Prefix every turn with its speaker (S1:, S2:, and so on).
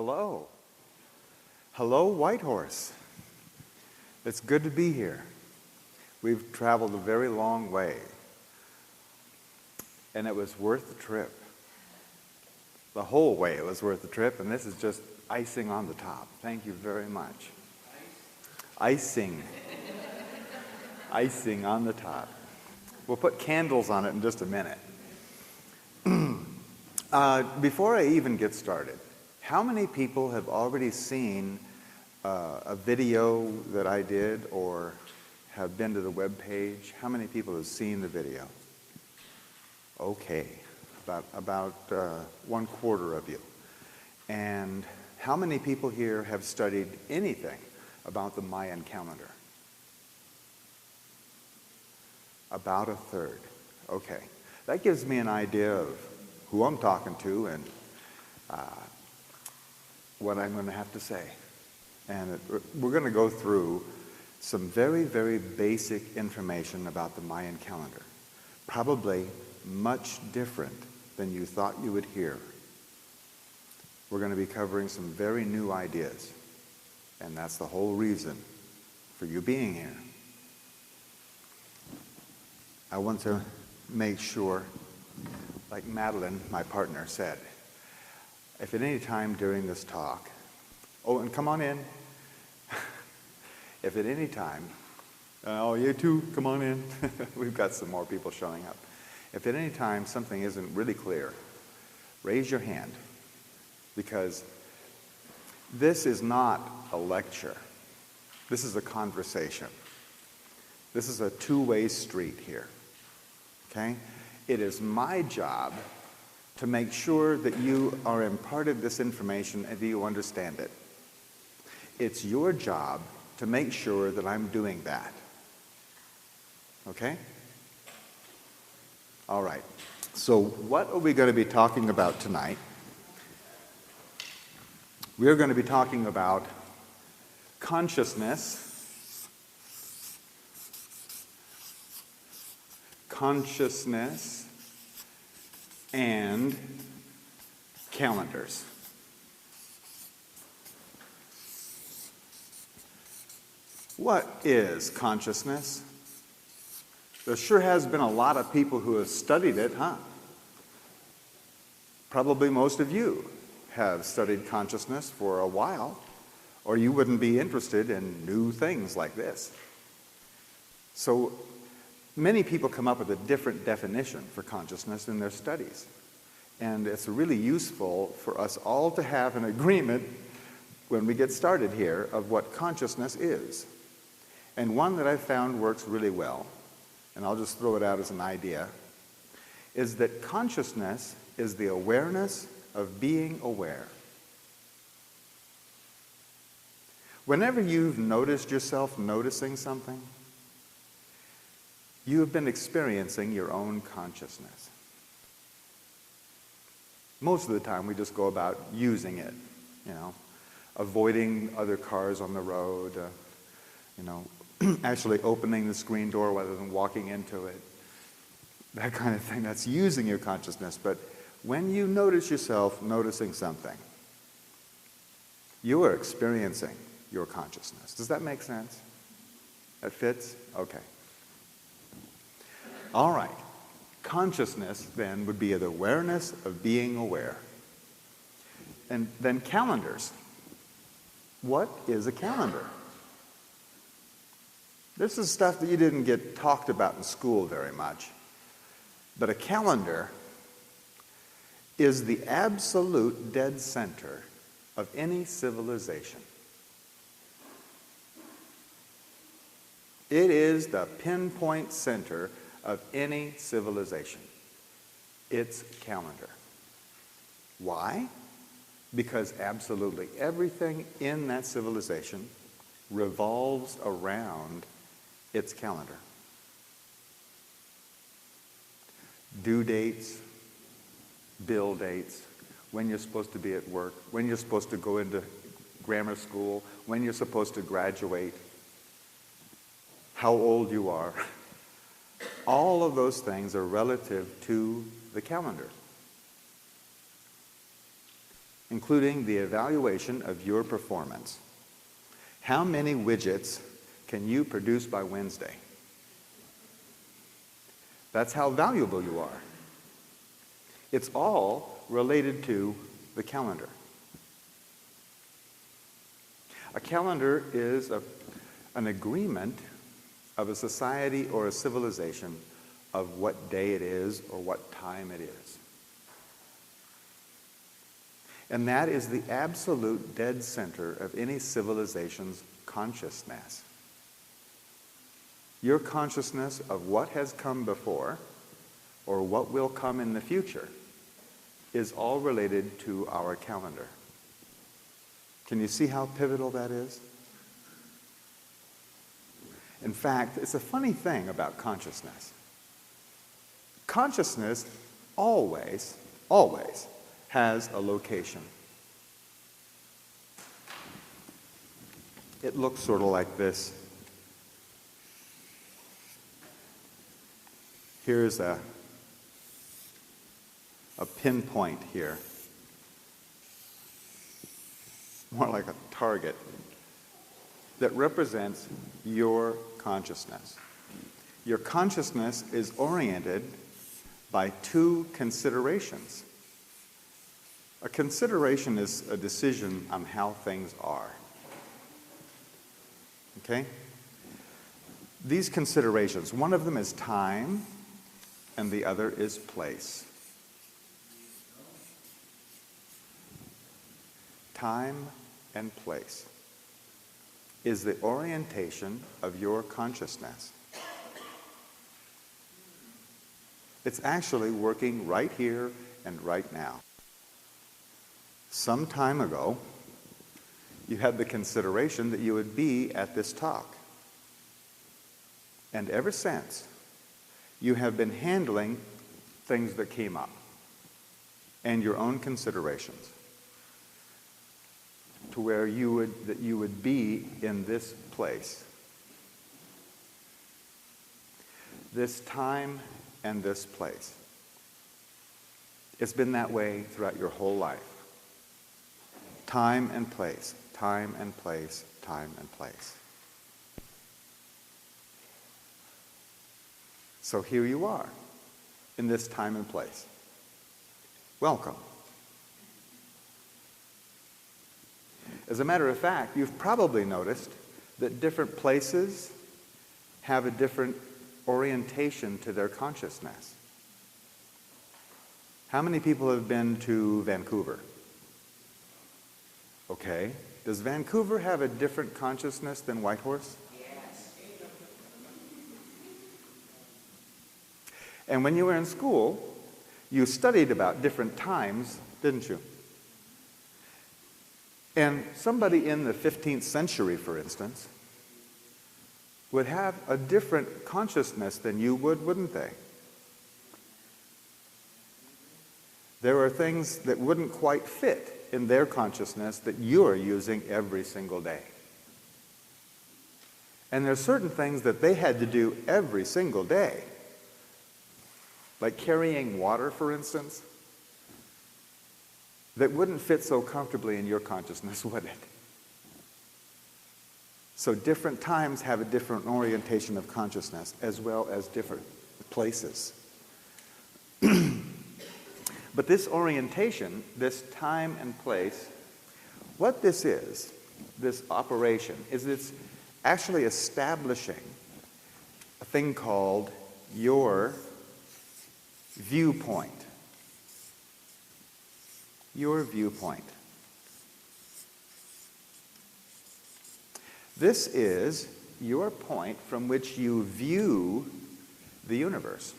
S1: Hello. Hello, Whitehorse. It's good to be here. We've traveled a very long way, and it was worth the trip. The whole way it was worth the trip, and this is just icing on the top. Thank you very much. Icing. Icing on the top. We'll put candles on it in just a minute. Before I even get started, how many people have already seen a video that I did or have been to the web page? How many people have seen the video? Okay, about 1/4 of you. And how many people here have studied anything about the Mayan calendar? About 1/3. Okay, that gives me an idea of who I'm talking to and what I'm going to have to say. And we're going to go through some very, very basic information about the Mayan calendar. Probably much different than you thought you would hear. We're going to be covering some very new ideas. And that's the whole reason for you being here. I want to make sure, like Madeline, my partner, said, if at any time during this talk, oh, and come on in. If at any time, oh, you too, come on in. We've got some more people showing up. If at any time something isn't really clear, raise your hand, because this is not a lecture. This is a conversation. This is a two-way street here, okay? It is my job to make sure that you are imparted this information and that you understand it. It's your job to make sure that I'm doing that. Okay? All right. So what are we going to be talking about tonight? We're going to be talking about consciousness, and calendars. What is consciousness? There sure has been a lot of people who have studied it, huh? Probably most of you have studied consciousness for a while, or you wouldn't be interested in new things like this. So many people come up with a different definition for consciousness in their studies. And it's really useful for us all to have an agreement when we get started here of what consciousness is. And one that I've found works really well, and I'll just throw it out as an idea, is that consciousness is the awareness of being aware. Whenever you've noticed yourself noticing something, you have been experiencing your own consciousness. Most of the time we just go about using it, you know, avoiding other cars on the road, you know, actually opening the screen door rather than walking into it, that kind of thing. That's using your consciousness. But when you notice yourself noticing something, you are experiencing your consciousness. Does that make sense? That fits? Okay. All right. Consciousness, then, would be the awareness of being aware. And then calendars. What is a calendar? This is stuff that you didn't get talked about in school very much. But a calendar is the absolute dead center of any civilization. It is the pinpoint center of any civilization. It's calendar. Why? Because absolutely everything in that civilization revolves around its calendar. Due dates, bill dates, when you're supposed to be at work, when you're supposed to go into grammar school, when you're supposed to graduate, how old you are. All of those things are relative to the calendar. including the evaluation of your performance. How many widgets can you produce by Wednesday? That's how valuable you are. It's all related to the calendar. A calendar is an agreement of a society or a civilization of what day it is or what time it is. And that is the absolute dead center of any civilization's consciousness. Your consciousness of what has come before or what will come in the future is all related to our calendar. Can you see how pivotal that is? In fact, it's a funny thing about consciousness. Consciousness always has a location. It looks sort of like this. Here's a pinpoint here. More like a target that represents your consciousness. Your consciousness is oriented by two considerations. A consideration is a decision on how things are. Okay? These considerations, one of them is time, and the other is place. Time and place is the orientation of your consciousness. It's actually working right here and right now. Some time ago, you had the consideration that you would be at this talk. And ever since, you have been handling things that came up and your own considerations to where you would be in this place. This time and this place. It's been that way throughout your whole life. Time and place, time and place, time and place. So here you are, in this time and place. Welcome. As a matter of fact, you've probably noticed that different places have a different orientation to their consciousness. How many people have been to Vancouver? Okay. Does Vancouver have a different consciousness than Whitehorse?
S2: Yes.
S1: And when you were in school, you studied about different times, didn't you? And somebody in the 15th century, for instance, would have a different consciousness than you would, wouldn't they? There are things that wouldn't quite fit in their consciousness that you are using every single day. And there are certain things that they had to do every single day, like carrying water, for instance, that wouldn't fit so comfortably in your consciousness, would it? So different times have a different orientation of consciousness, as well as different places. But this orientation, this time and place, what this is, this operation, is it's actually establishing a thing called your viewpoint. Your viewpoint. This is your point from which you view the universe.